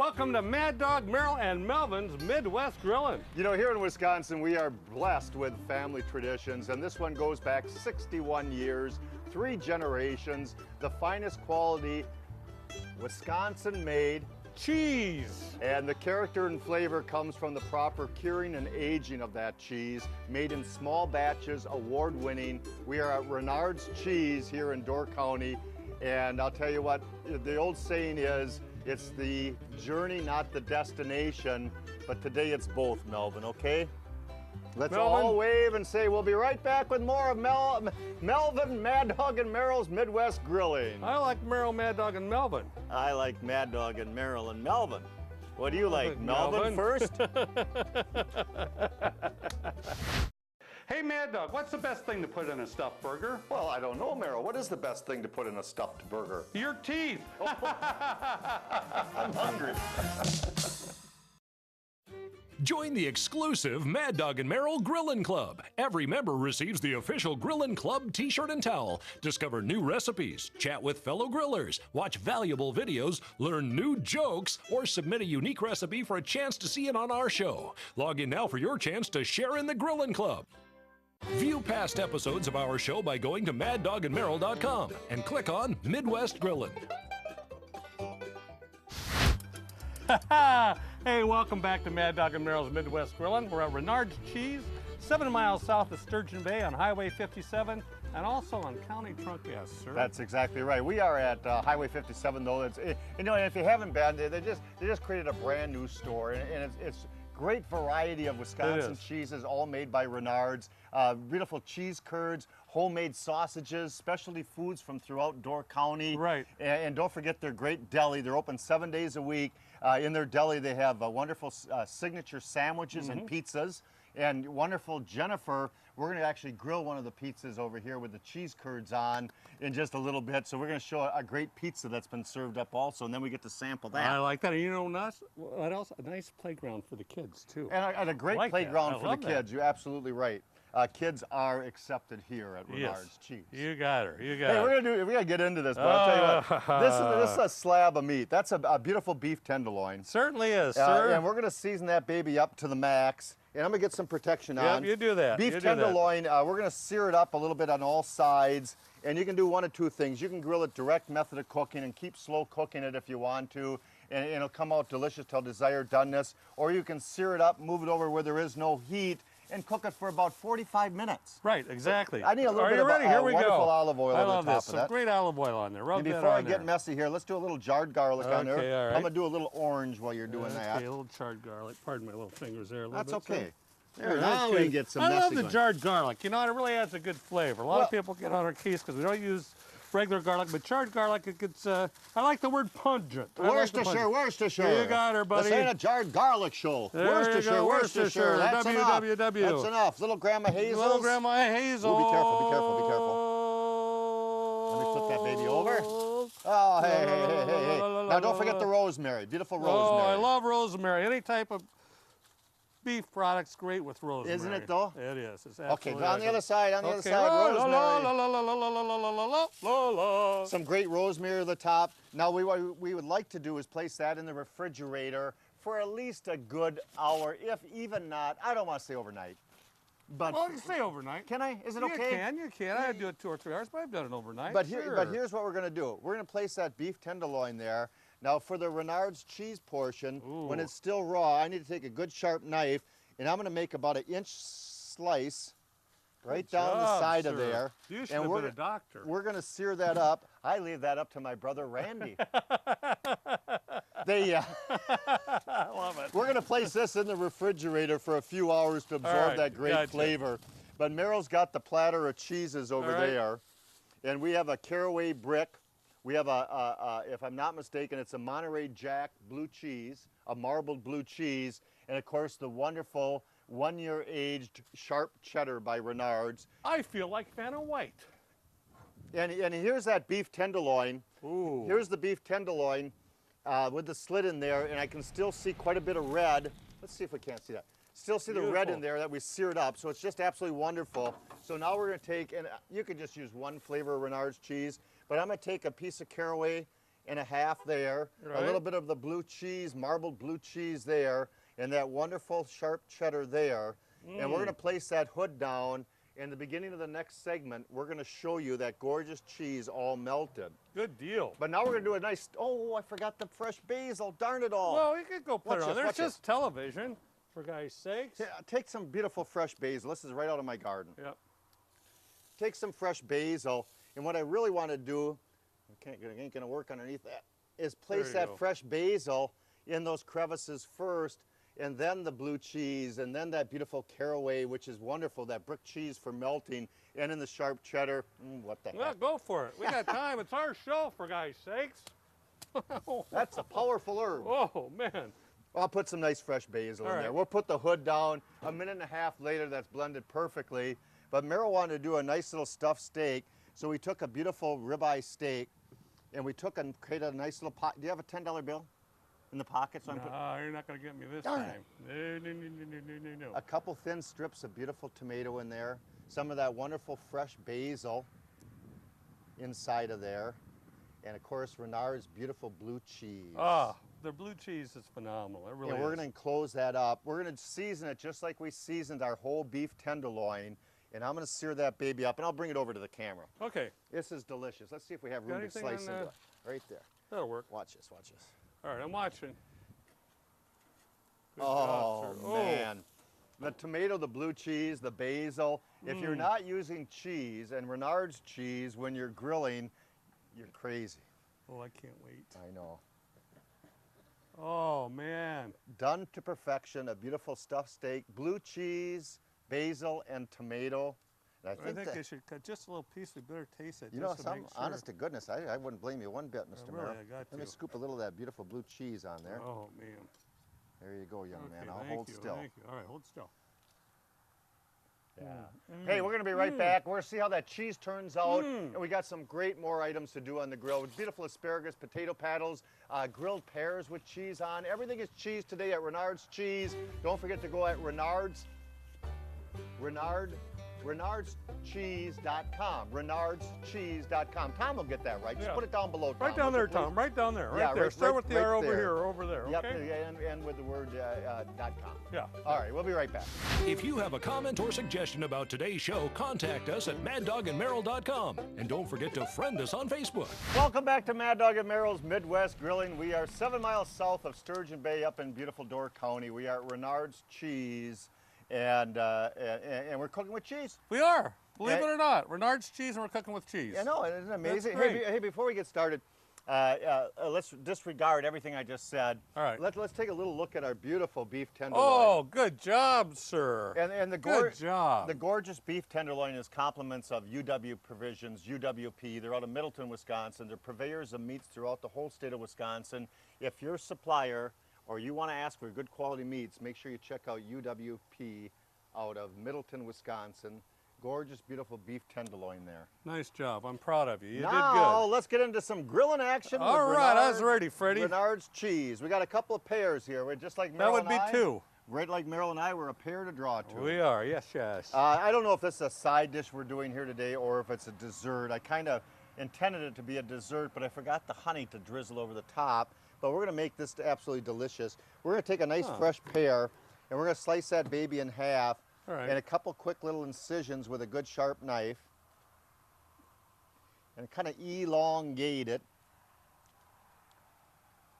Welcome to Mad Dog, Merrill, and Melvin's Midwest Grillin'. You know, here in Wisconsin, we are blessed with family traditions, and this one goes back 61 years, 3 generations, the finest quality, Wisconsin-made Cheese. And the character and flavor comes from the proper curing and aging of that cheese, made in small batches, award-winning. We are at Renard's Cheese here in Door County, and I'll tell you what, the old saying is, it's the journey, not the destination, but today it's both, Melvin, okay? Let's all wave and say we'll be right back with more of Melvin, Mad Dog, and Merrill's Midwest Grilling. I like Merrill, Mad Dog, and Melvin. I like Mad Dog and Merrill and Melvin. What do you like, Melvin first? Hey, Mad Dog, what's the best thing to put in a stuffed burger? Well, I don't know, Merrill. What is the best thing to put in a stuffed burger? Your teeth. I'm hungry. Join the exclusive Mad Dog and Merrill Grillin' Club. Every member receives the official Grillin' Club t-shirt and towel. Discover new recipes, chat with fellow grillers, watch valuable videos, learn new jokes, or submit a unique recipe for a chance to see it on our show. Log in now for your chance to share in the Grillin' Club. View past episodes of our show by going to maddogandmerrill.com and click on Midwest Grillin'. Hey, welcome back to Mad Dog and Merrill's Midwest Grillin'. We're at Renard's Cheese, 7 miles south of Sturgeon Bay on Highway 57 and also on County Trunk, yes, sir. That's exactly right. We are at Highway 57, though. You know, if you haven't been, they just created a brand new store, and it's great variety of Wisconsin cheeses, all made by Renard's. Beautiful cheese curds, homemade sausages, specialty foods from throughout Door County. Right. And don't forget their great deli. They're open 7 days a week. In their deli, they have wonderful signature sandwiches and pizzas. And wonderful Jennifer, we're going to actually grill one of the pizzas over here with the cheese curds on in just a little bit. So we're going to show a great pizza that's been served up also, and then we get to sample that. I like that. And you know, what else? A nice playground for the kids, too. And a great playground for the kids. You're absolutely right. Kids are accepted here at Renard's Cheese. You got her. You got her. We're gonna get into this, but I'll tell you what. This is a slab of meat. That's a beautiful beef tenderloin. Certainly is, sir. And we're gonna season that baby up to the max. And I'm gonna get some protection on. Yep, you do that. Beef tenderloin. We're gonna sear it up a little bit on all sides. And you can do one of two things. You can grill it direct method of cooking and keep slow cooking it if you want to, and it'll come out delicious till desired doneness. Or you can sear it up, move it over where there is no heat, and cook it for about 45 minutes. Right, exactly. I need a little bit of wonderful olive oil over the top of that. Some great olive oil on there. Rub and before I get messy here, let's do a little jarred garlic on there. All right. I'm going to do a little orange while you're doing that. Okay, a little charred garlic. Pardon my little fingers there a little bit. That's okay. There, now we can get some messy. I love the jarred garlic. You know, it really adds a good flavor. A lot of people get on our case because we don't use regular garlic, but charred garlic, it gets, I like the word pungent. Worcestershire. You got her, buddy. This ain't a jarred garlic show. Worcestershire. That's enough. That's enough. Little Grandma Hazel. Little Grandma Hazel. Ooh, be careful. Let me flip that baby over. Oh, hey. Now, don't forget the rosemary. Beautiful rosemary. Oh, I love rosemary. Any type of beef product's great with rosemary. Isn't it, though? It is. It's absolutely okay, on the other side, rosemary. Some great rosemary at the top. Now, what we would like to do is place that in the refrigerator for at least a good hour, if even not, I don't want to say overnight. But well, you can stay overnight. Can I? Is it okay? You can. I do it 2 or 3 hours, but I've done it overnight. But here's what we're going to do. We're going to place that beef tenderloin there. Now, for the Renard's cheese portion, when it's still raw, I need to take a good sharp knife, and I'm going to make about an inch slice right down the side of there. You should have been a doctor. We're going to sear that up. I leave that up to my brother Randy. I love it. We're going to place this in the refrigerator for a few hours to absorb that great flavor. But Merrill's got the platter of cheeses over there, and we have a caraway brick. We have if I'm not mistaken, it's a Monterey Jack blue cheese, a marbled blue cheese, and of course the wonderful 1-year aged sharp cheddar by Renard's. I feel like Vanna White. And here's that beef tenderloin. Ooh. Here's the beef tenderloin with the slit in there, and I can still see quite a bit of red. Let's see if we can't see that. Still see the red in there that we seared up, so it's just absolutely wonderful. So now we're going to take, and you could just use one flavor of Renard's cheese, but I'm going to take a piece of caraway and a half there, Right. a little bit of the blue cheese, marbled blue cheese there, and that wonderful sharp cheddar there. And we're going to place that hood down. In the beginning of the next segment, we're going to show you that gorgeous cheese all melted. Good deal. But now we're going to do a nice, oh, I forgot the fresh basil, darn it all. Well, you could go put Watch it on this, there. watch It's just television, for guys' sakes. Yeah, take some beautiful fresh basil. This is right out of my garden. Yep. Take some fresh basil, and what I really want to do, it ain't going to work underneath that, is place you that go. fresh basil in those crevices first, and then the blue cheese, and then that beautiful caraway, which is wonderful, that brick cheese for melting, and in the sharp cheddar. What the Well, heck? go for it. We got time. It's our show, for guys' sakes. That's a powerful herb. Oh, man. I'll put some nice fresh basil All in right. there. We'll put the hood down. A minute and a half later, that's blended perfectly. But Merrill wanted to do a nice little stuffed steak, so we took a beautiful ribeye steak, and we took and created a nice little pot. Do you have a $10 bill in the pocket? So I'm putting No, you're not going to get me this Darn time. it. No. a couple thin strips of beautiful tomato in there, some of that wonderful fresh basil inside of there, and of course Renard's beautiful blue cheese. Ah, the blue cheese is phenomenal. It really And we're is. going to enclose that up. We're going to season it just like we seasoned our whole beef tenderloin, and I'm going to sear that baby up, and I'll bring it over to the camera. Okay, This is delicious. Let's see if we have Got room to anything slice on into it. Right there. that'll work. Watch this, watch this. All right, I'm watching. Good Oh, job, sir. man. The tomato, the blue cheese, the basil. If you're not using cheese and Renard's cheese when you're grilling, you're crazy. Oh, I can't wait. I know. Oh, man. Done to perfection, a beautiful stuffed steak, blue cheese, basil, and tomato. And I think that, they should cut just a little piece. We better taste it. you know, just to some, make sure. honest to goodness, I wouldn't blame you one bit, Mr. really, Merrill. I got Let me to. scoop a little of that beautiful blue cheese on there. Oh, man. There you go, young Okay, man. I'll thank hold you, still. Thank you. All right, hold still. Yeah. Hey, we're going to be right back. We're going to see how that cheese turns out. And we got some great more items to do on the grill. With beautiful asparagus, potato paddles, grilled pears with cheese on. Everything is cheese today at Renard's Cheese. Don't forget to go at renardscheese.com. renardscheese.com. Tom will get that right. Just Yeah. put it down below, Tom. Right down would there, you please? Tom. Right down there. Right Yeah, there. right- Start right- with the right R over there. here or over there. Yep, Okay. and with the word .com. Yeah. All right, we'll be right back. If you have a comment or suggestion about today's show, contact us at maddogandmerrill.com. And don't forget to friend us on Facebook. Welcome back to Mad Dog and Merrill's Midwest Grilling. We are 7 miles south of Sturgeon Bay up in beautiful Door County. We are at Renard's Cheese, and we're cooking with cheese. We are. Believe Hey. it or not. Renard's cheese and we're cooking with cheese. I know, isn't it amazing? That's Hey, great. hey, before we get started, let's disregard everything I just said. All right. Let's take a little look at our beautiful beef tenderloin. Oh, good job, sir. And the Good job. The gorgeous beef tenderloin is compliments of UW Provisions, UWP. They're out of Middleton, Wisconsin. They're purveyors of meats throughout the whole state of Wisconsin. If you're a supplier or you want to ask for good quality meats, make sure you check out UWP out of Middleton, Wisconsin. Gorgeous, beautiful beef tenderloin there. Nice job. I'm proud of you. You did Now, good. let's get into some grilling action. All with right, I was Renard- ready, Freddie. Renard's Cheese. We got a couple of pairs here. We're just like That Merrill would and be I. two. Right like Merrill and I, we're a pair to draw to. We are. Yes, yes. I don't know if this is a side dish we're doing here today or if it's a dessert. I kind of intended it to be a dessert, but I forgot the honey to drizzle over the top. But we're going to make this absolutely delicious. We're going to take a nice fresh pear, and we're going to slice that baby in half, All right. and a couple quick little incisions with a good sharp knife, and kind of elongate it,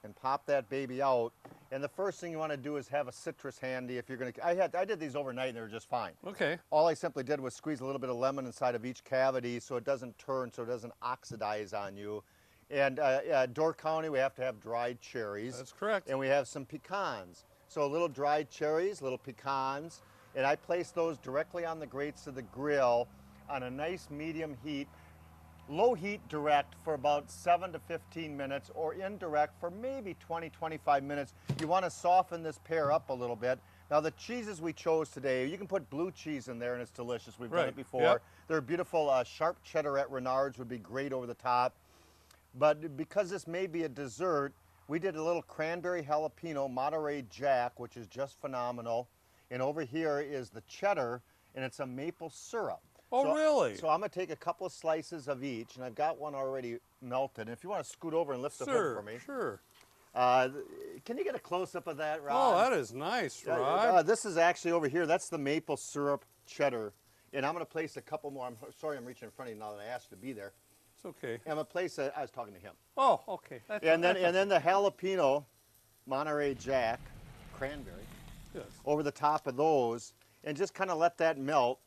and pop that baby out. And the first thing you want to do is have a citrus handy. If you're going to, I did these overnight and they were just fine. Okay. All I simply did was squeeze a little bit of lemon inside of each cavity so it doesn't turn, so it doesn't oxidize on you. And Door County, we have to have dried cherries. That's correct. And we have some pecans. So little dried cherries, little pecans, and I place those directly on the grates of the grill on a nice medium heat. Low heat direct for about 7 to 15 minutes, or indirect for maybe 20, 25 minutes. You want to soften this pear up a little bit. Now the cheeses we chose today, you can put blue cheese in there and it's delicious. We've done Right, it before. yep. They're beautiful. Sharp cheddar at Renard's would be great over the top. But because this may be a dessert, we did a little cranberry jalapeno Monterey Jack, which is just phenomenal. And over here is the cheddar, and it's a maple syrup. Oh, really? So I'm going to take a couple of slices of each, and I've got one already melted. And if you want to scoot over and lift the hood for me. Sure. Can you get a close-up of that, Rod? Oh, that is nice, Rod. This is actually over here. That's the maple syrup cheddar. And I'm going to place a couple more. I'm sorry I'm reaching in front of you now that I asked you to be there. It's okay. And I'm going to place I was talking to him. Oh, okay. And then the jalapeno Monterey Jack cranberry over the top of those, and just kind of let that melt.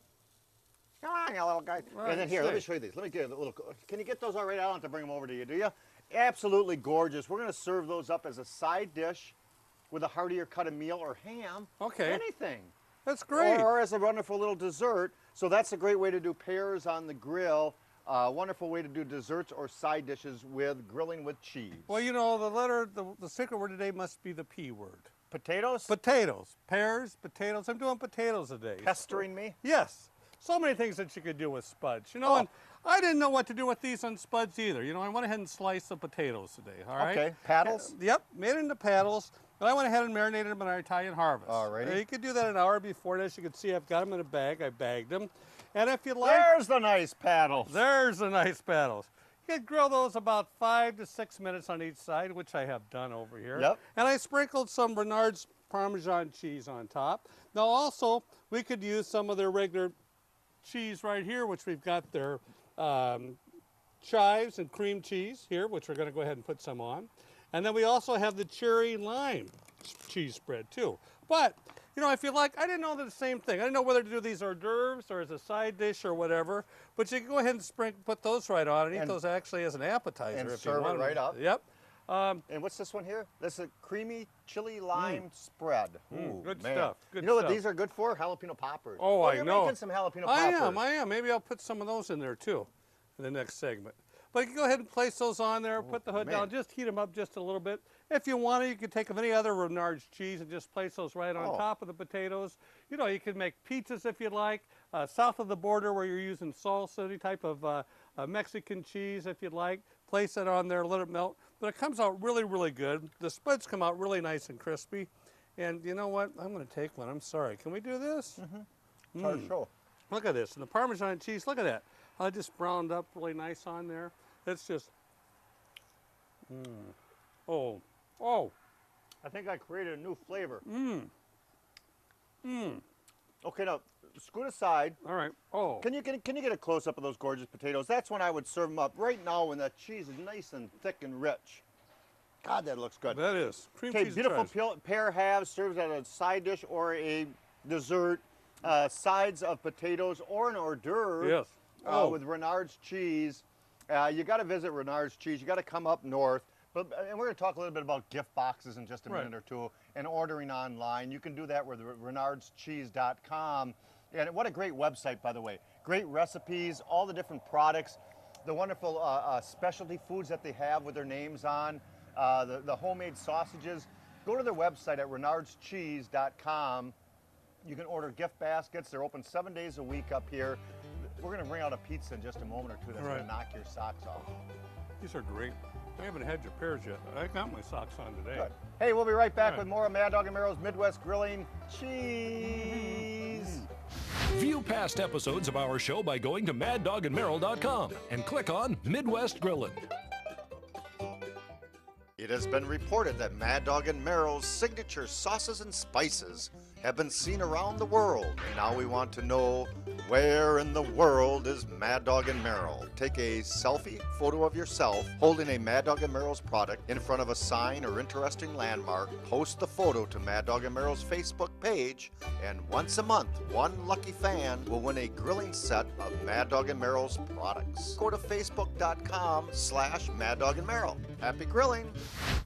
Come on, you little guy. Right, and then here, let me show you these. Let me get a little. Can you get those all right? I don't have to bring them over to you, do you? Absolutely gorgeous. We're going to serve those up as a side dish with a heartier cut of meal or ham. Okay. Anything. That's great. Or as a wonderful little dessert. So that's a great way to do pears on the grill. Wonderful way to do desserts or side dishes with grilling with cheese. Well, you know, the secret word today must be the P word. Potatoes? Potatoes. Pears, potatoes. I'm doing potatoes today. Pestering me? Yes. So many things that you could do with spuds. You know, and I didn't know what to do with these on spuds either. You know, I went ahead and sliced the potatoes today, all right? Okay. Paddles? Yep, made it into paddles. And I went ahead and marinated them in our Italian harvest. All righty. You could do that an hour before this. You can see I've got them in a bag. I bagged them. And if you like... There's the nice paddles. There's the nice paddles. You could grill those about 5 to 6 minutes on each side, which I have done over here. Yep. And I sprinkled some Renard's Parmesan cheese on top. Now also, we could use some of their regular cheese right here, which we've got their chives and cream cheese here, which we're going to go ahead and put some on. And then we also have the cherry lime cheese spread too. But, you know, if you like, I didn't know the same thing. I didn't know whether to do these hors d'oeuvres or as a side dish or whatever. But you can go ahead and put those right on and eat those actually as an appetizer. And if serve you want it right up. Yep. And what's this one here? This is a creamy chili lime spread. Ooh, good man. stuff. Good you know stuff. what these are good for? Jalapeno poppers. Oh, I you're know. making some jalapeno poppers. I am. Maybe I'll put some of those in there too in the next segment. But you can go ahead and place those on there, put the hood down, just heat them up just a little bit. If you want to, you can take any other Renard's cheese and just place those right on top of the potatoes. You know, you can make pizzas if you like. South of the border where you're using salsa, any type of Mexican cheese if you'd like. Place it on there, let it melt. But it comes out really, really good. The spuds come out really nice and crispy. And you know what? I'm going to take one. I'm sorry. Can we do this? Sure. Look at this. And the Parmesan cheese, look at that. I just browned up really nice on there. It's just, oh. I think I created a new flavor. Okay, now scoot aside. All right. Oh. Can you get a close up of those gorgeous potatoes? That's when I would serve them up. Right now, when that cheese is nice and thick and rich. God, that looks good. That is. Cream Okay, cheese beautiful pear halves serves as a side dish or a dessert. Sides of potatoes or an hors d'oeuvre. Yes. With Renard's cheese. You got to visit Renard's cheese. You got to come up north. And we're going to talk a little bit about gift boxes in just a minute or two and ordering online. You can do that with renardscheese.com. And what a great website, by the way. Great recipes, all the different products, the wonderful specialty foods that they have with their names on, the homemade sausages. Go to their website at renardscheese.com. You can order gift baskets. They're open 7 days a week up here. We're going to bring out a pizza in just a moment or two that's going to knock your socks off. These are great. I haven't had your pears yet. I got my socks on today. Good. Hey, we'll be right back with more of Mad Dog and Merrill's Midwest Grilling Cheese. View past episodes of our show by going to maddogandmerrill.com and click on Midwest Grillin'. It has been reported that Mad Dog and Merrill's signature sauces and spices have been seen around the world. And now we want to know, where in the world is Mad Dog and Merrill? Take a selfie photo of yourself holding a Mad Dog and Merrill's product in front of a sign or interesting landmark. Post the photo to Mad Dog and Merrill's Facebook page, and once a month, one lucky fan will win a grilling set of Mad Dog and Merrill's products. Go to facebook.com/Mad Dog and Merrill. Happy grilling!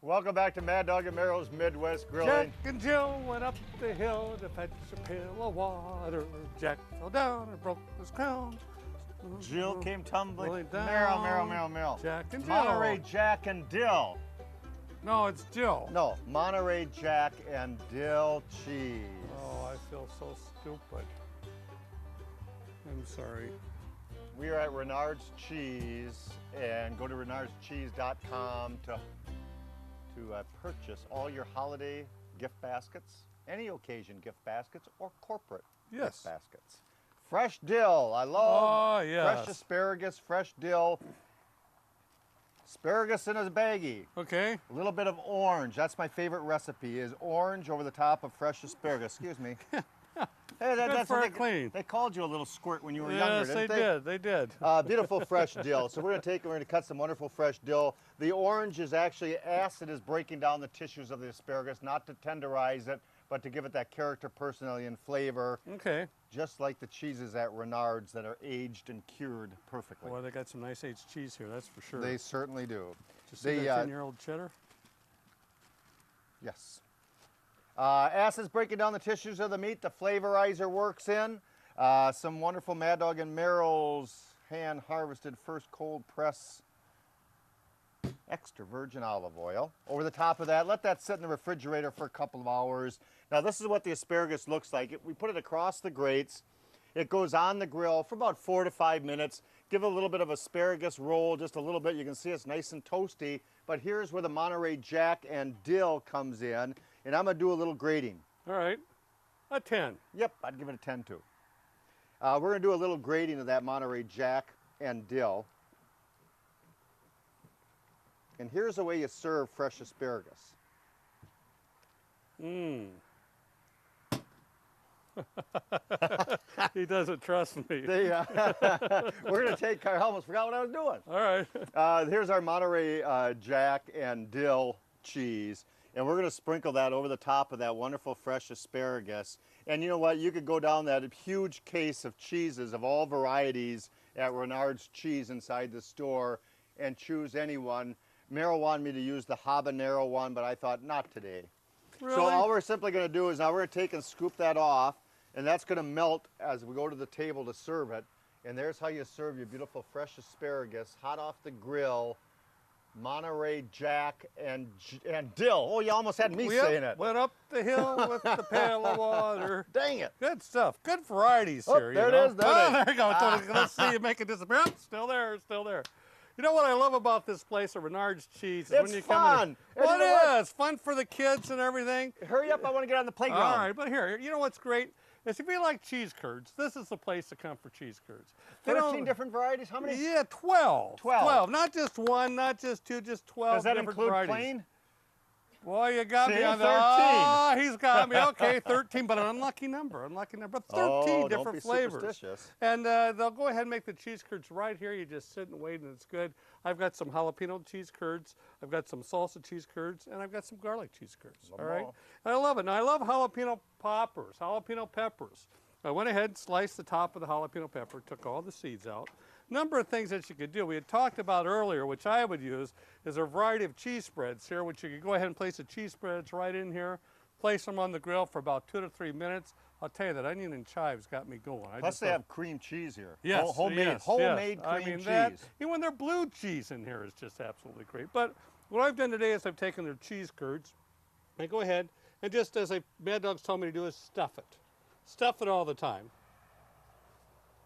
Welcome back to Mad Dog and Merrill's Midwest Grilling. Jack and Jill went up the hill to fetch a pail of water. Jack fell down and broke his crown. Jill came tumbling down. Merrill. Jack and Jill. Monterey Jack and Dill. No, it's Jill. No, Monterey Jack and Dill cheese. Oh, I feel so stupid. I'm sorry. We are at Renard's Cheese, and go to renardscheese.com to purchase all your holiday gift baskets, any occasion gift baskets, or corporate gift baskets. Fresh dill, I love fresh asparagus, fresh dill. Asparagus in a baggie. Okay. A little bit of orange. That's my favorite recipe, is orange over the top of fresh asparagus. Excuse me. Hey, that's for what a clean. they called you a little squirt when you were Yes, younger, they didn't did. They did. Beautiful fresh dill. So we're going to cut some wonderful fresh dill. The orange is actually, acid is breaking down the tissues of the asparagus, not to tenderize it, but to give it that character, personality, and flavor. Okay. Just like the cheeses at Renard's that are aged and cured perfectly. Boy, they got some nice aged cheese here, that's for sure. They certainly do. Just see that 10-year-old cheddar? Yes. Acid's breaking down the tissues of the meat. The flavorizer works in. Some wonderful Mad Dog and Merrill's hand harvested first cold press extra virgin olive oil. Over the top of that, let that sit in the refrigerator for a couple of hours. Now this is what the asparagus looks like. We put it across the grates. It goes on the grill for about 4 to 5 minutes. Give it a little bit of asparagus roll, just a little bit. You can see it's nice and toasty. But here's where the Monterey Jack and dill comes in. And I'm gonna do a little grating. All right. A 10. Yep, I'd give it a 10 too. We're gonna do a little grating of that Monterey Jack and dill. And here's the way you serve fresh asparagus. Mmm. He doesn't trust me. We're gonna take, I almost forgot what I was doing. All right. Here's our Monterey Jack and dill cheese. And we're gonna sprinkle that over the top of that wonderful fresh asparagus. And you know what, you could go down that huge case of cheeses of all varieties at Renard's Cheese inside the store and choose any one. Merrill wanted me to use the habanero one, but I thought not today. Really? So all we're simply gonna do is now we're gonna take and scoop that off, and that's gonna melt as we go to the table to serve it. And there's how you serve your beautiful fresh asparagus, hot off the grill, Monterey Jack and dill. Oh, you almost had me saying it. Went up the hill with the pail of water. Dang it. Good stuff. Good varieties Oh, here. there you it know? is, there Oh, it is. there you go. Let's see you make it disappear. Oh, still there, still there. You know what I love about this place at Renard's Cheese? Is It's when you fun. Come in And well, you know it what? is. Fun for the kids and everything. Hurry up, I want to get on the playground. All right, but here, you know what's great? Is if you like cheese curds, this is the place to come for cheese curds. They 13 don't- different varieties? How many? Yeah, 12. 12. Not just one, not just two, just 12 Does that different include varieties. plain? Boy, you got See, me on 13. Oh, he's got me. Okay, 13, but an unlucky number. Unlucky number. 13 Oh, don't different be flavors. superstitious. And they'll go ahead and make the cheese curds right here. You just sit and wait, and it's good. I've got some jalapeno cheese curds. I've got some salsa cheese curds, and I've got some garlic cheese curds. Love all 'em right. all. And I love it. Now, I love jalapeno poppers, jalapeno peppers. I went ahead and sliced the top of the jalapeno pepper, took all the seeds out. Number of things that you could do. We had talked about earlier, which I would use, is a variety of cheese spreads here, which you could go ahead and place the cheese spreads right in here, place them on the grill for about 2 to 3 minutes. I'll tell you that onion and chives got me going. Plus they have cream cheese here. Yes, Homemade yes. cream I mean, cheese. that, even their blue cheese in here is just absolutely great. But what I've done today is I've taken their cheese curds. I go ahead and just as Mad Dog's told me to do is stuff it. Stuff it all the time.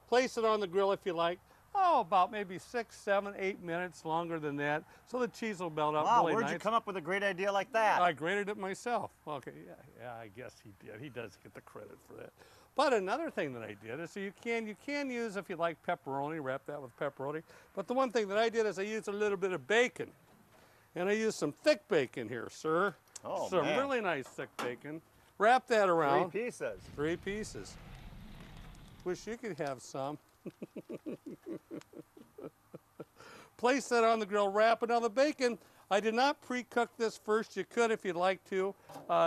Place it on the grill if you like. Oh, about maybe 6, 7, 8 minutes, longer than that, so the cheese will melt out Wow, really where'd nice. you come up with a great idea like that? I grated it myself. Okay, yeah, I guess he did. He does get the credit for that. But another thing that I did is so you can use, if you like pepperoni, wrap that with pepperoni. But the one thing that I did is I used a little bit of bacon. And I used some thick bacon here, sir. Oh, some man. really nice thick bacon. Wrap that around. 3 pieces. 3 pieces. Wish you could have some. Place that on the grill, wrap it on the bacon. I did not pre-cook this first. You could if you'd like to.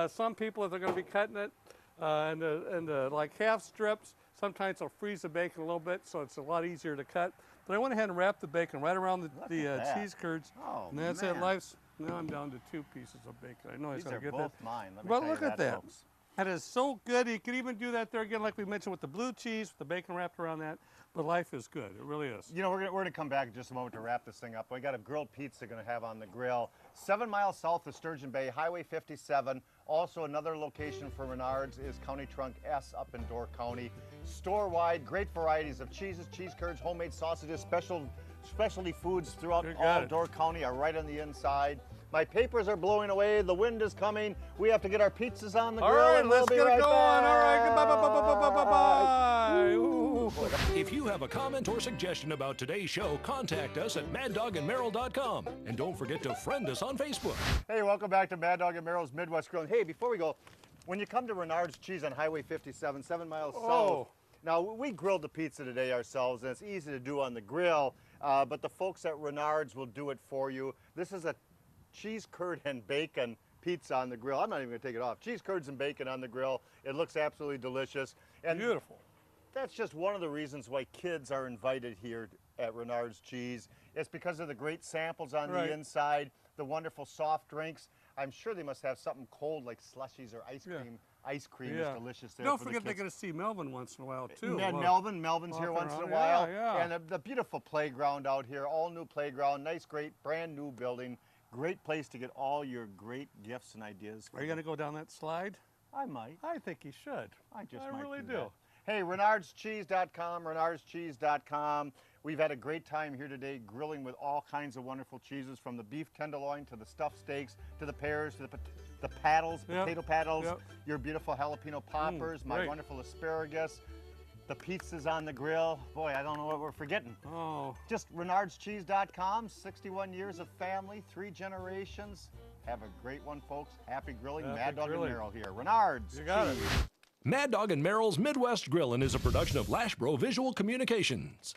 Some people, if they're going to be cutting it into like half strips, sometimes they'll freeze the bacon a little bit, so it's a lot easier to cut. But I went ahead and wrapped the bacon right around Look the at that. cheese curds. Oh, and that's man. it. Now I'm down to 2 pieces of bacon. I know I was These going are to get both that. mine. Let me But tell look you at that. folks. That is so good. You could even do that there again, like we mentioned, with the blue cheese, with the bacon wrapped around that. But life is good. It really is. You know, we're gonna come back in just a moment to wrap this thing up. We got a grilled pizza gonna have on the grill. 7 miles south of Sturgeon Bay, Highway 57. Also another location for Renard's is County Trunk S up in Door County. Store-wide, great varieties of cheeses, cheese curds, homemade sausages, specialty foods throughout You got all it. Door County are right on the inside. My papers are blowing away. The wind is coming. We have to get our pizzas on the All grill. right, and we'll let's be get right it going. All right, back. goodbye, bye, bye, bye, bye, bye, bye, bye. Ooh. Woo. If you have a comment or suggestion about today's show, contact us at maddogandmerrill.com. And don't forget to friend us on Facebook. Hey, welcome back to Mad Dog and Merrill's Midwest Grill. Hey, before we go, when you come to Renard's Cheese on Highway 57, 7 miles south, now we grilled the pizza today ourselves, and it's easy to do on the grill, but the folks at Renard's will do it for you. This is a cheese curd and bacon pizza on the grill. I'm not even going to take it off. Cheese curds and bacon on the grill. It looks absolutely delicious. And beautiful. That's just one of the reasons why kids are invited here at Renard's Cheese. It's because of the great samples on the inside, the wonderful soft drinks. I'm sure they must have something cold like slushies or ice cream. Ice cream is delicious there. Don't for forget the they're kids. going to see Melvin once in a while too. Melvin's here once in a while. Yeah. And the beautiful playground out here, all new playground, nice, great, brand new building. Great place to get all your great gifts and ideas. Are you going to go down that slide? I might. I think you should. I might really do. That. Hey, RenardsCheese.com, RenardsCheese.com. We've had a great time here today grilling with all kinds of wonderful cheeses, from the beef tenderloin to the stuffed steaks to the pears to the paddles, potato paddles, your beautiful jalapeno poppers, my wonderful asparagus, the pizzas on the grill. Boy, I don't know what we're forgetting. Oh. Just RenardsCheese.com, 61 years of family, 3 generations. Have a great one, folks. Happy grilling. Happy Mad Dog grilling. and Merrill here. Renard's You got Cheese. it. Mad Dog and Merrill's Midwest Grillin' is a production of Lashbro Visual Communications.